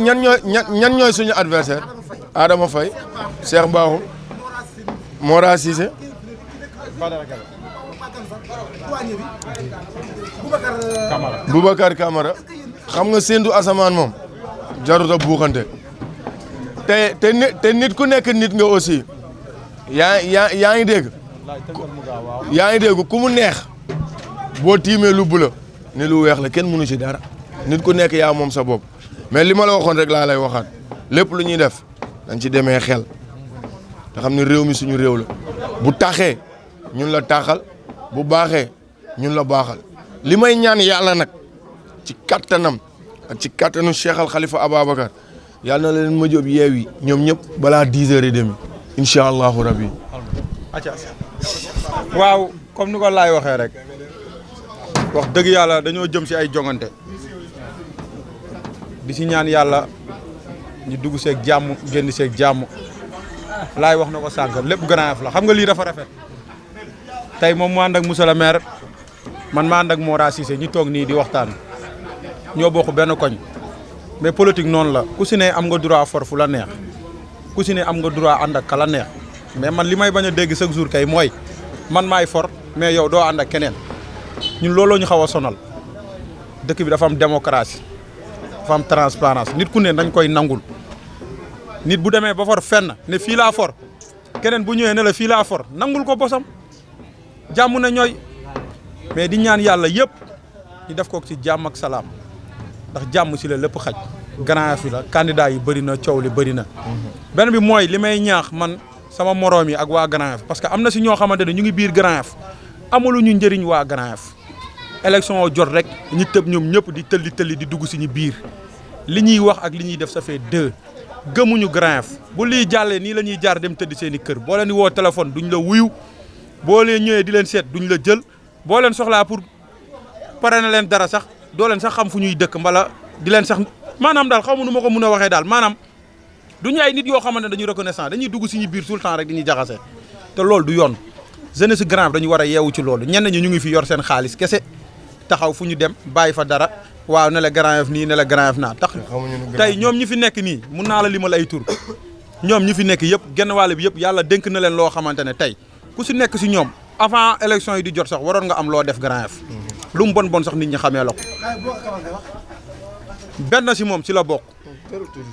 ñan ñooy suñu adversaire Adama Faye Cheikh Bakhoum Mora Cissé Boubacar Camara xam nga séntu asamaan moom jarut a buuxante te nit ku nekk nit nga aussi yaa ngi dégg ku mu neex boo tiimee lu bula ni lu weex la kenn mënu ci dara nit ku nekk yaa moom sa bopp mais li ma la waxoon rek laa lay waxaat lépp lu ñuy def dañ ci demee xel te xam ne réew mi suñu réew la bu taxee ñun la taxal bu baaxee ñun la baaxal li may ñaan yàlla nag ci kattanam ak ci kattanu Cheikh Al Khalifa Ababacar yàlla na leen ma jóob yeewi ñoom ñëpp balaa 10h30 incha allahu rabbi. waaw comme ni ko laay waxee rek wax dëgg yàlla dañoo jëm si ay jongante di si ñaan yàlla ñu dugg seeg jàmm génn seeg jàmm laay wax na ko sànq lépp Grand Yoff la xam nga lii dafa rafet tey moom mu ànd ak monsieur le maire man ma ànd ak Mora Cissé ñu toog nii di waxtaan ñoo bokk benn koñ mais politique noonu la ku si ne am nga droit for fu la neex ku si ne am nga droit ànd ak ka la neex mais man li may bañ a dégg chaque jour kay mooy man maay for mais yow doo ànd ak keneen ñun looloo ñu xaw a sonal dëkk bi dafa am démocratie dafa am transparence nit ku ne dañ koy nangul nit bu demee ba for fenn ne fii laa for keneen bu ñëwee ne la fii laa for nangul ko bosam jàmm na ñooy mais di ñaan yàlla yëpp ñu def ko ci jàmm ak salaam ndax jàmm si la lépp xaj Grand Yoff la candidat yi bëri na coow li bëri na benn bi mooy li may ñaax man sama moroom yi ak waa Grand Yoff parce que am na si ñoo xamante ne ñu ngi biir Grand Yoff amaluñu njëriñ waa Grand Yoff élection jot rek ñi tëb ñoom ñëpp di tëlli di dugg si ñu biir li ñuy wax ak li ñuy def ça fait deux gëmuñu Grand Yoff bu lii jàllee nii la ñuy jaar dem tëdd seen i kër boo leen di woo téléphone duñ la wuyu boo leen ñëwee di leen seet duñ la jël boo leen soxlaa pour pare na leen dara sax doo leen sax xam fu ñuy dëkk mbala di leen sax maanaam daal xaw ma nu ma ko mën a waxee daal maanaam duñu ay nit yoo xamante ne dañuy reconnaissant dañuy dugg suñu biir tout le temps rek dañuy jaxase te loolu du yoon jeunesse Grand Yoff dañu war a yeewu ci loolu ñenn ñi ñu ngi fi yor seen xaalis kese taxaw fu ñu dem bàyyi fa dara waaw ne la Grand Yoff nii ne la Grand Yoff naa tax tey ñoom ñi fi nekk nii mun naa la limal ay tur ñoom ñi fi nekk yëpp genn wàll bi yëpp yàlla dénk na leen loo xamante ne tey ku si nekk si ñoom avant élection yi di jot sax waroon nga am loo def Grand Yoff lu mu bon sax nit ñi xamee la ko benn si moom ci la bokk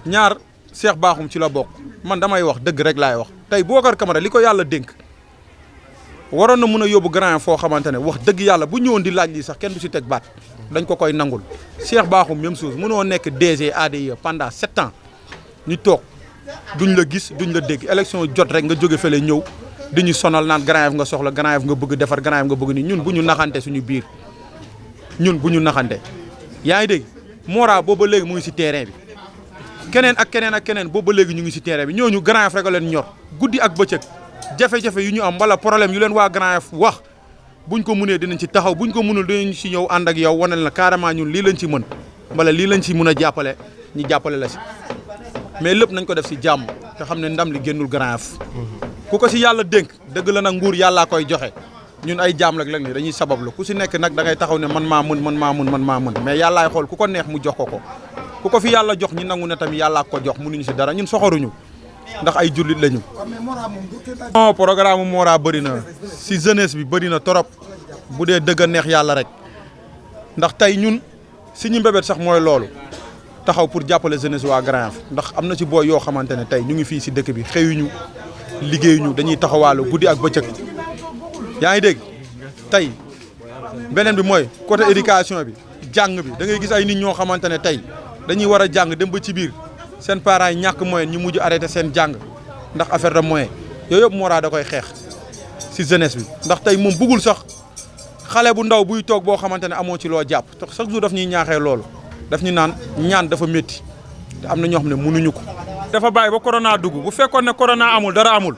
ñaar Cheikh Bakhoum ci la bokk man damay wax dëgg rek laay wax tey Boubacar Camara li ko yàlla dénk waroon na mën a yóbbu Grand Yoff foo xamante ne wax dëgg yàlla bu ñëwoon di laaj lii sax kenn du si teg baat dañ ko koy nangul Cheikh Bakhoum même chose mënoo nekk DG ADIE pendant 7 ans ñu toog duñ la gis duñ la dégg élection jot rek nga jóge fële ñëw di ñu sonal naan Grand Yoff nga soxla Grand Yoff nga bëgg defar Grand Yoff nga bëgg nii ñun bu ñu naxante suñu biir ñun bu ñu naxante yaa ngi dégg Mora booba léegi mu ngi si terrain bi keneen ak keneen booba léegi ñu ngi si terrain bi ñooñu Grand Yoff rek a leen ñor guddi ak bëccëg jafe-jafe yu ñu am wala problème yu leen waa Grand Yoff wax buñ ko mënee dinañ ci taxaw buñ ko mënul dinañ si ñëw ànd ak yow wane la carrément ñun lii lañ ci mën wala lii lañ ci mën a jàppale ñu jàppale la si mais lépp nañ ko def si jàmm te xam ne ndam li génnul Grand Yoff ku ko si yàlla dénk dëgg la nag nguur yàllaa koy joxe ñun ay jaam rek ni dañuy sabablu ku si nekk nag da ngay taxaw ne man maa mën mais yàllaay xool ku ko neex mu jox ko ku ko fi yàlla jox ñi nangu ne tamit yàllaa ko jox mënuñu si dara ñun soxoruñu ndax ay jullit lañu. non programme Mora bëri na si jeunesse bi bëri na trop bu dee dëgg a neex yàlla rek ndax tey ñun si ñu mbébét sax mooy loolu taxaw pour jàppale jeunesse waa Grand Yoff ndax am na si booy yoo xamante ne tey ñu ngi fii si dëkk bi xëyuñu liggéeyuñu dañuy taxawaalu guddi ak bëccëg yaa ngi dégg tey beneen bi mooy côté éducation bi jàng bi da ngay gis ay nit ñoo xamante ne tey dañuy war a jàng dem ba ci biir seen parents yi ñàkk moyen ñu mujj arrêté seen jàng ndax affaire de moyen yooyu yëpp Mora da koy xeex si jeunesse bi ndax tey moom bëggul sax xale bu ndaw buy toog boo xamante ne amoo ci loo jàpp te chaque jour daf ñuy ñaaxee loolu daf ñu naan ñaan dafa métti te am na ñoo xam ne mënuñu ko. dafa bàyyi ba corona dugg bu fekkoon ne corona amul dara amul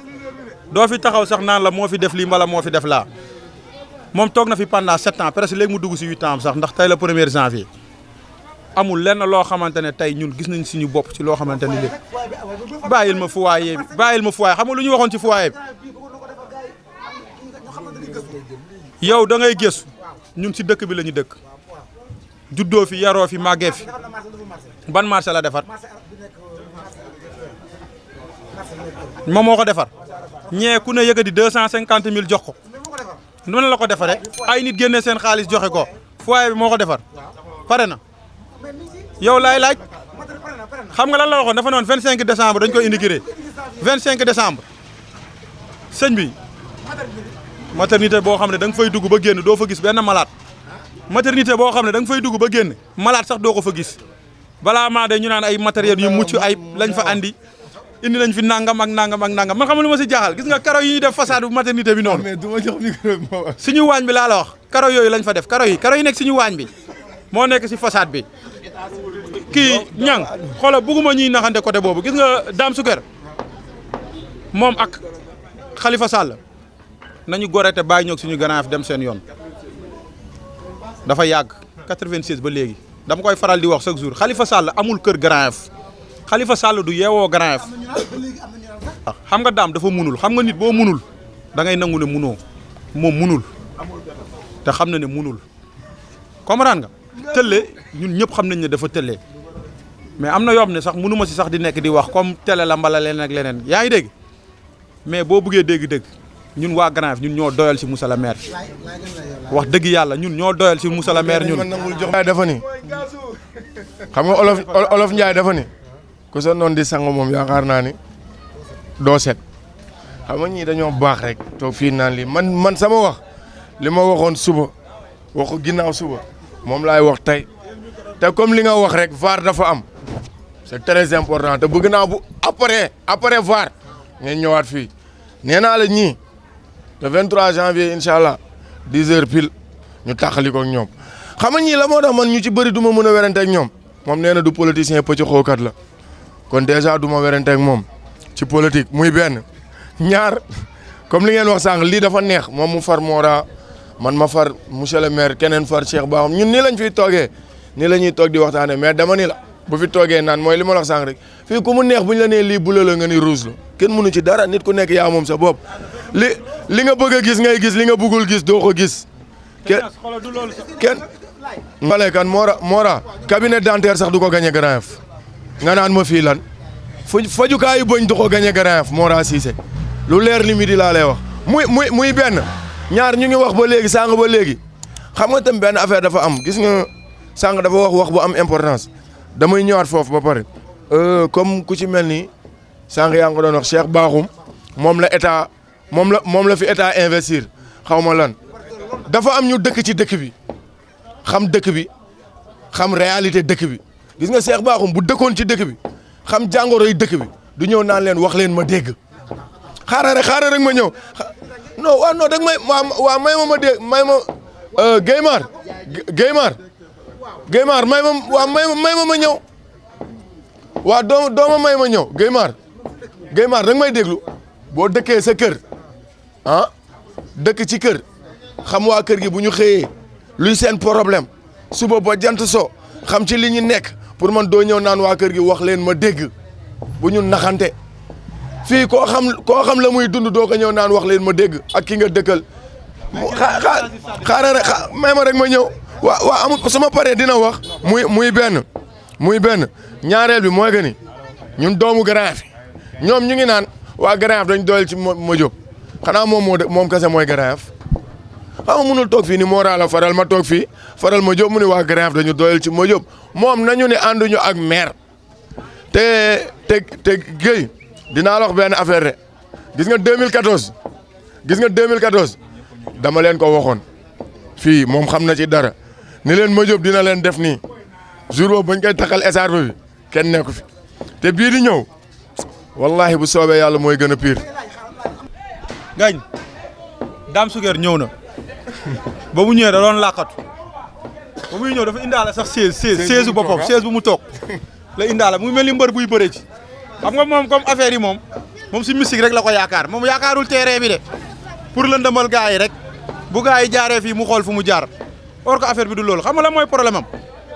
doo fi taxaw sax naan la moo fi def lii mbala moo fi def laa moom toog na fi pendant 7 ans presque léegi mu dugg si 8 ans sax ndax tey la 1er janvier amul lenn loo xamante ne tey ñun gis nañ suñu bopp ci loo xamante ne léegi bàyyil ma foyer xam nga lu ñu waxoon ci foyer bi yow da ngay gëstu ñun si dëkk bi la ñu dëkk juddoo fi yaroo fi màggee fi ban marché la defar moom moo ko defar ñee ku ne yëkkati 250 000 jox ko noonu la ko defaree ay nit génne seen xaalis joxe ko foyer bi moo ko defar pare na yow laay laaj xam nga lan la waxoon dafa noon 25 décembre dañ koy inauguré 25 décembre sëñ bi maternité boo xam ne da nga fay dugg ba génn doo fa gis benn malade maternité boo xam ne da nga fay dugg ba génn malade sax doo ko fa gis balaa maa de ñu naan ay matériel yu mucc ay lañ fa andi nañ fi nangam ak nangam ak nangam man xam lu ma si jaaxal gis nga karo yi ñuy def façade bu maternité bi noonu. mais du ma jox micro bi moom. suñu waañ bi laa la wax karo yooyu lañ fa def karo yi nekk suñu waañ bi moo nekk si façade bi kii ñang xoolal bugguma ñuy naxante côté boobu gis nga Dame Souguer moom ak Khalifa Sall nañu gorete bàyyi ñoog suñu Grand Yoff dem seen yoon dafa yàgg 96 ba léegi dama koy faral di wax chaque jour Khalifa Sall amul kër Grand Yoff Khalifa Sall du yeewoo Grand Yoff xam nga daam dafa munul xam nga nit boo munul da ngay nangu ne munoo moom munul te xam na ne munul comprendre nga tëlle ñun ñëpp xam nañ ne dafa tëllee mais am na yoo xam ne sax mënu ma si sax di nekk di wax comme télé la mbala leneen ak leneen yaa ngi dégg mais boo bëggee dégg-dégg ñun waa Grand Yoff ñun ñoo doyal si Moussa la maire wax dëgg yàlla ñun ñoo doyal si Moussa la maire ñun. dafa ni xam nga olof Njaay dafa ni ku sa noon di sang moom yaakaar naa ni doo set xam nga ñii dañoo baax rek toog fii naan lii man sama wax li ma waxoon suba waxu ginnaaw suba moom laay wax tey te comme li nga wax rek VAR dafa am c'est très important te bëgg naa bu après VAR ngeen ñëwaat fii nee naa la ñii le 23 janvier incha allah 10 heures pile ñu tàqali ko ak ñoom xam nga ñii la moo tax man ñu ci bëri du ma mën a werante ak ñoom moom nee na du politicien pëcc xookat la kon dèjà du ma werante ak moom ci politique muy benn ñaar comme li ngeen wax sànq lii dafa neex moom mu far Mora man ma far monsieur le maire keneen far Cheikh Bakhoum ñun nii lañ fiy toogee nii la ñuy toog di waxtaanee mais dama ni la bu fi toogee naan mooy li ma la wax sànq rek fii ku mu neex bu ñu la nee lii bula la nga ni rouge la kenn mënu ci dara nit ku nekk yaa moom sa bopp li nga bëgg a gis ngay gis li nga bëggul gis doo ko gis. kenn xale kan Mora cabinet dentaire sax du ko gagné Grand Yoff nga naan ma fii lan fajukaayu bëñ du ko gagné Grand Yoff Mora Cissé lu leer li mi di laa lay wax muy benn ñaar ñu ngi wax ba léegi sànq ba léegi xam nga tam benn affaire dafa am gis nga sànq dafa wax bu am importance damay ñëwaat foofu ba pare comme ku ci mel ni sànq yaa ngi ko doon wax Cheikh Bakhoum moom la fi état investir xaw ma lan dafa am ñu dëkk ci dëkk bi xam dëkk bi xam réalité dëkk bi gis nga Cheikh Bakhoum bu dëkkoon ci dëkk bi xam jàngoro yi dëkk bi du ñëw naan leen wax leen ma dégg xaaral rek ma ñëw non waaw non dag may waaw may ma dégg may ma Guèymar may ma ñëw waaw dooma may ma ñëw Guèymar dag may déglu boo dëkkee sa kër ah dëkk ci kër xam waa kër gi bu ñu xëyee luy seen problème suba ba jant so xam ci li ñu nekk pour man doo ñëw naan waa kër gi wax leen ma dégg bu ñu naxante fii koo xam la muy dund doo ko ñëw naan wax leen ma dégg ak ki nga dëkkal xaaral rek may ma rek ma ñëw waa amul sama paree dina wax muy benn ñaareel bi mooy que ni ñun doomu Grand Yoff ñoom ñu ngi naan waa Grand Yoff dañ doyal ci ma jóg xanaa moom kese mooy Grand Yoff xam nga mënul toog fii ni Mora la faral ma toog fii faral ma jóg mu ne waa Grand Yoff dañu doyal ci ma jóg moom nañu ne ànduñu ak maire te Guèye dinaa la wax benn affaire de gis nga 2014 dama leen ko waxoon fii moom xam na ci dara ni leen ma jóg dina leen def nii jour boobu bañ koy taxal écharpe bi kenn nekku fi te bii di ñëw wallahi bu soobee yàlla mooy gën a pire. gañ Dame Souguer ñëw na ba mu ñëwee da doon làqatu ba muy ñëw dafa indaale sax chaise boppam chaise bu mu toog la indaale mu mel ni mbër buy bëree ci xam nga moom comme affaire yi moom si mystique rek la ko yaakaar moom yaakaarul terrain bi de pour lëndëmal gars yi rek bu gars yi jaaree fii mu xool fu mu jaar or que affaire bi du loolu xam nga la mooy problème am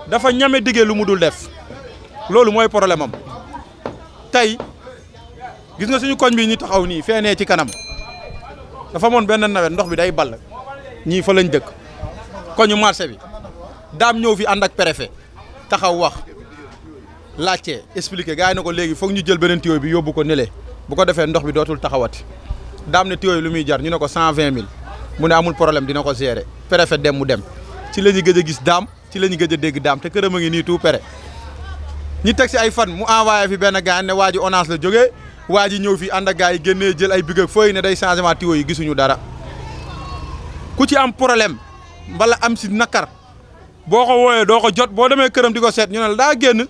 dafa ñame diggee lu mu dul def loolu mooy problème am tey gis nga suñu koñ bi ñu taxaw nii feenee ci kanam dafa moon benn nawet ndox bi day ball ñii fa lañ dëkk koñu marché bi daam ñëw fi ànd ak préfet taxaw wax laajte expliqué gars yi na ko léegi foog ñu jël beneen tuyau bi yóbbu ko nele bu ko defee ndox bi dootul taxawati daam ne tuyau yi lu muy jar ñu ne ko 120 000 mu ne amul problème dina ko gérer préfet dem mu dem ci la ñu gëj a gis daam ci la ñu gëj a dégg daam te këram a ngi nii tout près ñi teg si ay fan mu envoyé fi benn gars ne waa ji ONAS la jógee waa ji ñëw fi ànd ak gars yi génnee jël ay big ak fooy ne day changement tuyau yi gisuñu dara ku ci am problème mbala am si nakar boo ko wooyee doo ko jot boo demee këram di ko seet ñu ne la daa génn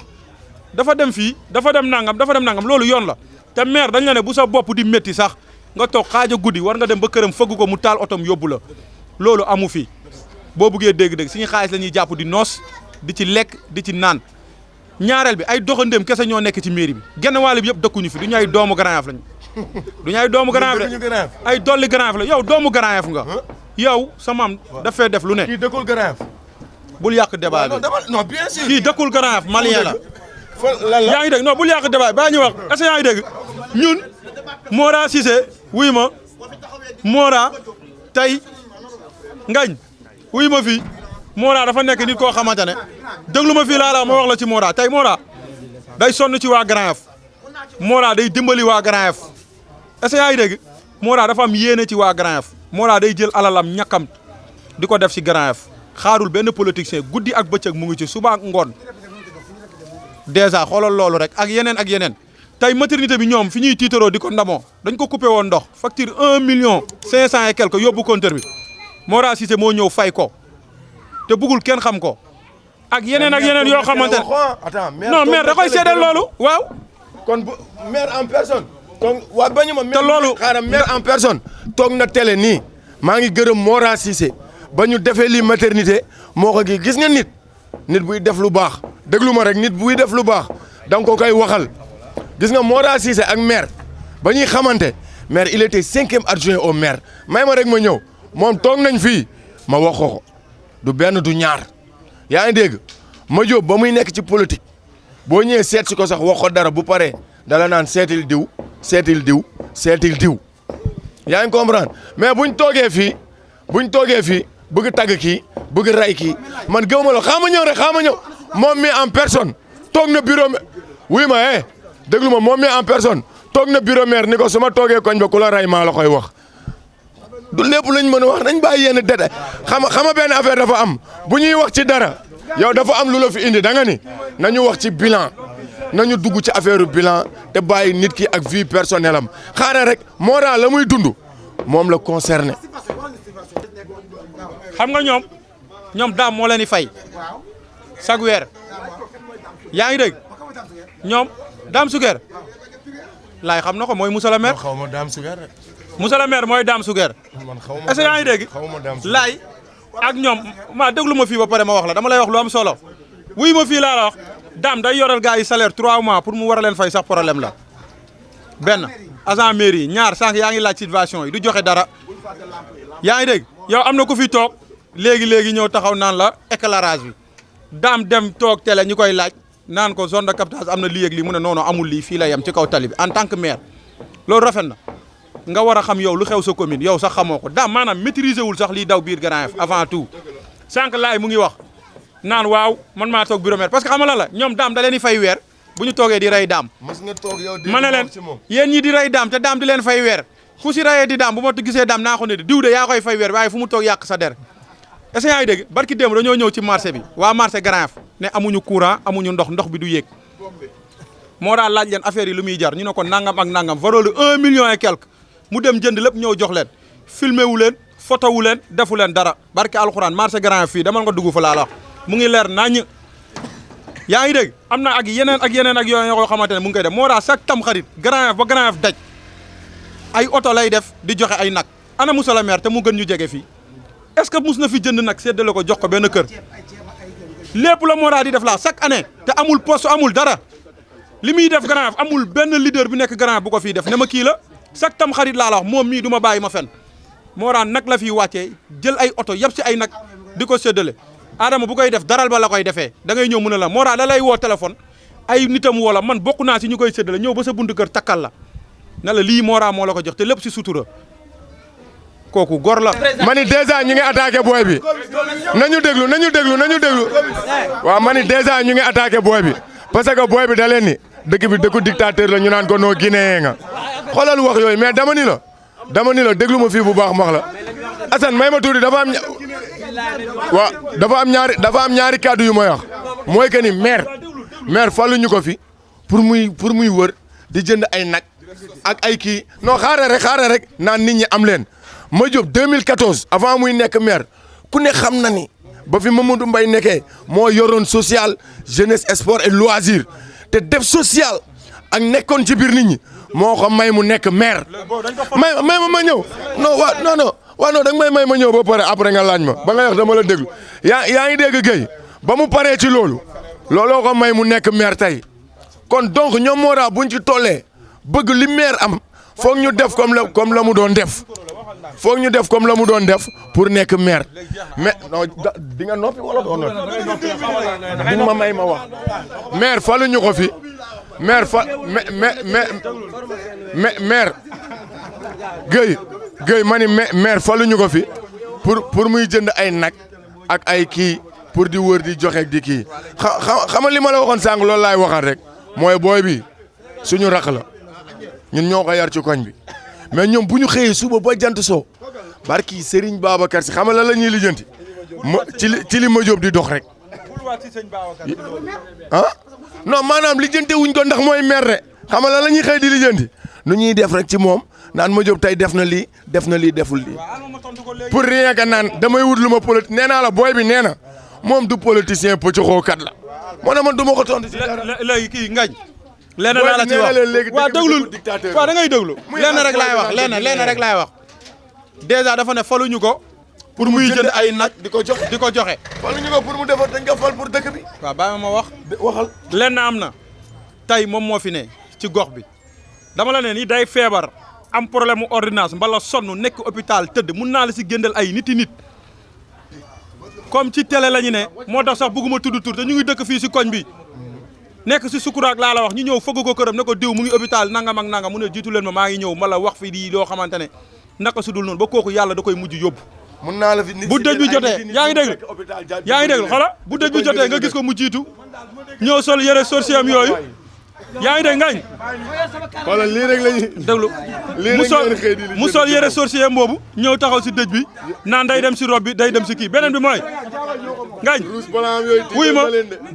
dafa dem fii dafa dem nangam loolu yoon la te maire dañ la ne bu sa bopp di métti sax nga toog xaaja guddi war nga dem ba këram fëgg ko mu taal otom yóbbu la loolu amu fi boo buggee dégg-dégg suñu xaalis la ñuy jàpp di noos di ci lekk di ci naan ñaareel bi ay doxandéem kese ñoo nekk ci mairie bi genn wàll bi yëpp dëkkuñu fi du ñu ay doomu Grand Yoff lañu du ñu ay doomu Grand Yoff de ay dolli Grand Yoff la yow doomu Grand Yoff nga yow sa maam daf fee def lu ne. kii dëkkul Grand Yoff. bul yàq débat bi non bien sûr. kii dëkkul Grand Yoff malien la. lan la yaa ngi dégg non bul yàq débat baa ñu wax est-ce que yaa ngi dégg ñun Mora Cissé wuy ma Mora tey ngañ wuy ma fii Mora dafa nekk nit koo xamante ne déglu ma fii laa la ma wax la ci Mora tey Mora day sonn ci waa Grand Yoff Mora day dimbali waa Grand Yoff est-ce que yaa ngi dégg Mora dafa am yéene ci waa Grand Yoff Mora day jël alalam ñàkkam di ko def ci Grand Yoff xaarul benn politicien guddi ak bëccëg mu ngi ci suba ak ngoon dèjà xoolal loolu rek ak yeneen tey maternité bi ñoom fi ñuy tiitaroo di ko ndamoo dañ ko coupé woon ndox facture 1 500 000 et quelque yóbbu compteur bi Mora Cissé moo ñëw fay ko te bëggul kenn xam ko ak yeneen yoo xamante ne non maire da koy seedeel loolu waaw. kon bu maire en personne. donc waa bañu ma. te loolu xaaral maire en personne. toog na télé nii maa ngi gërëm Mora Cissé ba ñu defee lii maternité moo ko gis nga nit buy def lu baax déglu ma rek nit buy def lu baax da nga ko koy waxal. gis nga Mora Cissé ak maire ba ñuy xamante maire il était 5e adjoint au maire may ma rek ma ñëw moom toog nañ fii ma wax ko du benn du ñaar yaa ngi dégg ma jóob ba muy nekk ci politique boo ñëwee seet si ko sax wax ko dara bu paree dala naan seetil diw yaa ngi comprendre mais buñ toogee fii bëgg tagg kii bëgg ray kii man gëw ma la xaama ñëw moom mi en personne toog na bureau wuy ma déglu ma moom mi en personne toog na bureau maire ni ko su ma toogee koñ ba ku la ray maa la koy wax du lépp lañ mën a wax nañ bàyyi yenn détail xama benn affaire dafa am bu ñuy wax ci dara yow dafa am lu la fi indi da nga ni nañu wax ci bilan nañu dugg ci affaire bilan te bàyyi nit ki ak vie personnelle am xaaral rek Mora la muy dund moom la concerné. xam nga ñoom daam moo leen di fay chaque weer yaa ngi dégg ñoom Dame Suger laay xam na ko mooy Moussa la maire. xaw ma Dame Suger. Moussa la maire mooy Dame Suger. man xaw ma est-ce que yaa ngi dégg laay ak ñoom maa déglu ma fii ba pare ma wax la dama lay wax lu am solo wuy ma fii laa la wax Dame day yoral gars yi salaire 3 mois pour mu war a leen fay sax problème la benn agent mairie ñaar sànq yaa ngi laaj situation yi du joxe dara yaa ngi dégg yow am na ku fi toog léegi ñëw taxaw naan la éclairage bi Dame dem toog télé ñu koy laaj. naan ko zone de captage am na lii ak lii mu ne non amul lii fii la yem ci kaw tali bi en tant que maire loolu rafet na nga war a xam yow lu xew sa commune yow sax xamoo ko daam maanaam maîtriser wul sax liy daw biir Grand Yoff avant tout sànq laay mu ngi wax naan waaw man maa toog bureau maire parce que xam nga la ñoom daam da leen di fay weer bu ñu toogee di rey daam. mas nga toog yow ma ne leen yéen ñi di rey daam te daam di leen fay weer fu si reyee di daam bu ma gisee daam naa ko ne diw de yaa koy fay weer waaye fu mu toog yàq sa der est-ce que yaa ngi dégg barki démb dañoo ñëw ci marché bi waa marché Grand Yoff ne amuñu courant amuñu ndox bi du yéeg moo daal laaj leen affaire yi lu muy jar ñu ne ko nangam ak nangam valeur 1 million et quelque mu dem jënd lépp ñëw jox leen filmé wu leen photo wu leen defu leen dara barki alxuraan marché Grand Yoff fii demal nga dugg fa laa la wax mu ngi leer naññ yaa ngi dégg am na ak yeneen ak yoo xamante ne mu ngi koy def moo daal chaque tam xarit Grand Yoff ba Grand Yoff daj ay oto lay def di joxe ay nag ana Moussa la maire te mu gën ñu jege fii est-ce que mus na fi jënd nag séddale ko jox ko benn kër lépp la Mora di def laa chaque année te amul poste amul dara li muy def Grand Yoff amul benn leader bu nekk Grand Yoff bu ko fii def ne ma kii la chaque tam xarit laa la wax moom mii du ma bàyyi ma fen Mora nag la fiy wàccee jël ay oto yëpp si ay nag di ko séddale Adama bu koy def daral ba la koy defee da ngay ñëw mu ne la Mora da lay woo téléphone ay nitam woo la man bokk naa si ñu koy séddale ñëw ba sa buntu kër takkal la ne la lii Mora moo la ko jox te lépp si sutura kooku gor la. ma ni dèjà ñu ngi attaqué booy bi nañu déglu waaw ma ni dèjà ñu ngi attaqué booy bi parce que booy bi da leen ni dëkk bi dëkku dictateur la ñu naan ko noo Guinéen nga xoolal wax yooyu mais dama ni la déglu ma fii bu baax max la Assane may ma tuuti dafa am ñaari kàddu yu may wax mooy que ni maire faluñu ko fi pour muy wër di jënd ay nag ak ay kii non xaaral rek naan nit ñi am leen Madiop 2014 avant muy nekk maire ku ne xam na ni ba fi Mamadou Mbaye nekkee moo yoroon social jeunesse sport et loisir te def social ak nekkoon ci biir nit ñi moo ko may mu nekk maire may ma ñëw non da nga may ma ñëw ba pare après nga laaj ma ba nga wax dama la déglu yaa ngi dégg Guèye ba mu paree ci looloo ko may mu nekk maire tey kon donc ñoom moo tax buñ ci tollee bëgg li maire am foog ñu def comme la mu doon def foog ñu def comme la mu doon def pour nekk maire mais non di nga noppi wala doo noppi di nga ma may ma wax maire faluñu ko fi maire maire Guèye ma ni maire faluñu ko fi pour muy jënd ay nag ak ay kii pour di wër di joxe di kii xama li ma la waxoon sànq loolu laay waxaat rek mooy booy bi suñu rakk la ñun ñoo ko yar ci koñ bi mais ñoom bu ñu xëyee suba ba jant soo barki Serigne Babacar si xama la ñuy lijjanti ci li Madiop di dox rek ah non maanaam lijjanti wuñ ko ndax mooy maire de xama la ñuy xëy di lijjanti nu ñuy def rek ci moom naan Madiop tey def na lii deful lii pour rien que naan damay wut lu ma politique nee naa la booy bi nee na moom du politicien pëccoxoo kat la moo ne man du ma ko tontu ci dara léegi kii ngañ lenn laa la ci wax waaw déglul waaw da ngay déglu lenn rek laay wax dèjà dafa ne faluñu ko pour muy jënd ay nag di ko joxe faluñu ko pour mu defar dañ ko fal pour dëkk bi waaw bàyyi ma wax waxal lenn am na tey moom moo fi ne ci gox bi dama la ne ni day feebar am problème mu ordonnance mbala sonn nekk hôpital tëdd mun naa la si géndal ay nit comme ci télé la ñu ne moo tax sax bëgguma tudd tur te ñu ngi dëkk fii si koñ bi nekk si sukuraak laa la wax ñu ñëw fëgg ko këram ne ko diw mu ngi hôpital nangam ak nangam mu ne jiitu leen ma maa ngi ñëw ma la wax fi di loo xamante ne naka su dul noonu ba kooku yàlla da koy mujj yóbbu. mun naa la fi nit bu dëj bi jotee yaa ngi déglu xala bu dëj bi jotee nga gis ko mu jiitu ñëw sol yëre sorcier am yooyu yaa ngi dégg ngañ. xoolal lii rek la ñuy déglu mu sol yëre sorcier boobu ñëw taxaw si dëj bi naan day dem si rob bi day dem si kii beneen bi mooy ngañ wuy ma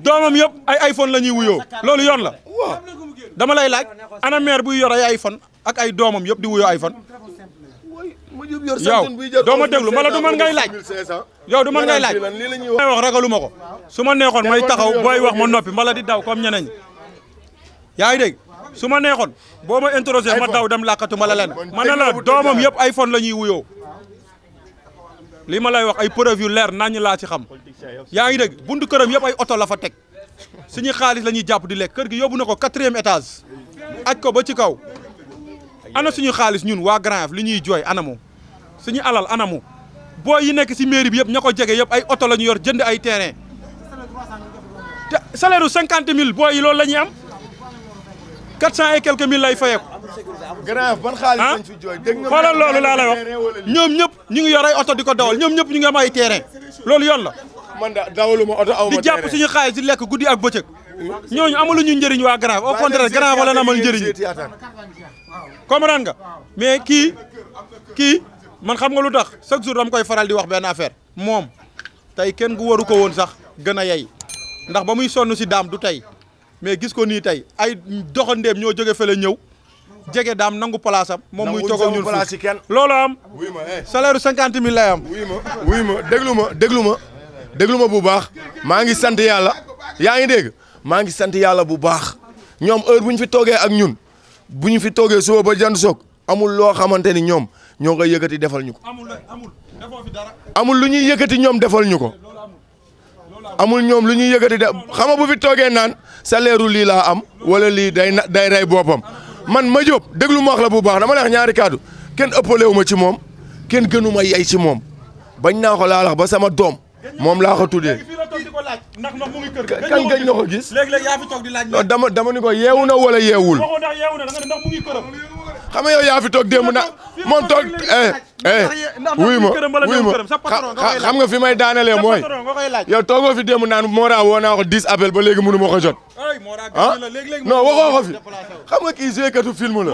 doomam yëpp ay iPhone la ñuy wuyoo loolu yoon la dama lay laaj ana maire buy yor ay iPhone ak ay doomam yëpp di wuyoo iPhone yow doo ma déglu mala du man ngay laaj yow du man ngay laaj may wax ragaluma ko su ma neexoon may taxaw booy wax ma noppi mbala di daw comme ñeneen yaa ngi dégg su ma neexoon boo ma interrogé ma daw dem làkkatu ma la leen ma ne la doomam yëpp iPhone la ñuy wuyoo li ma lay wax ay preuve yu leer nañ laa ci xam yaa ngi dégg buntu këram yëpp ay oto la fa teg suñu xaalis la ñuy jàpp di lekk kër gi yóbbu na ko 4e étage aj ko ba ci kaw ana suñu xaalis ñun waa Grand Yoff li ñuy jooy anamu suñu alal anamu boo yi nekk si mairie bi yëpp ña ko jege yëpp ay oto la ñu yor jënd ay terrain te salaire u 50 000 boo yi loolu la ñuy am 400 et quelques mille lay fayeeku. Grand Yoff ban xaalis lañ fi jooy dégg nga xoolal loolu laa lay wax ñoom ñëpp ñu ngi yor ay oto di ko dawal ñoom ñëpp ñu ngi am ay terrain loolu yoon la. man da dawaluma oto aw ma di jàpp suñu xaalis di lekk guddi ak bëccëg ñooñu amaluñu njëriñ waa Grand Yoff au contraire Grand Yoff la amal njëriñ comprendre nga mais kii man xam nga lu tax chaque jour dama koy faral di wax benn affaire moom tey kenn gu waru ko woon sax gën a yey ndax ba muy sonn si daam du tey mais gis ko nii tey ay doxandeem ñoo jóge fële ñëw jege daam nangu place am moom muy toog ak ñun fu loolu am salaire 50 000 lay am. wuy ma déglu ma bu baax maa ngi sant yàlla yaa ngi dégg maa ngi sant yàlla bu baax ñoom heure bu ñu fi toogee ak ñun bu ñu fi toogee suba ba jant soog amul loo xamante ni ñoom ñoo koy yëkkati defal ñu ko. amul lu ñuy yëkkati ñoom defal ñu ko. amul ñoom lu ñuy yëkkati de xam nga bu fi toogee naan salaire lii laa am wala lii day rey boppam man Madiop déglu ma wax la bu baax dama lay wax ñaari kaddu kenn ëppale wu ma ci moom kenn gënu ma yey ci moom bañ naa ko laalax ba sama doom moom laa ko tuddee. kan gañ na ko gis. léeg-léeg yaa fi toog di laaj. dama ni ko yeewu na wala yeewul. xam nga yow yaa fi toog démb na moom toog wuy ma xam nga fi may daanelee mooy yow toogoo fi démb naan moo raa woo naa ko 10 appel ba léegi mënu ma ko jot ah non waxoo ko fi xam nga kii joué katu film la.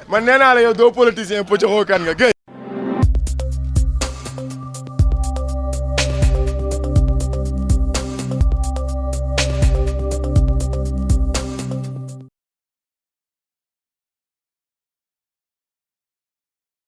man nee naa la yow doo politicien pëccoxoo kan nga Guèye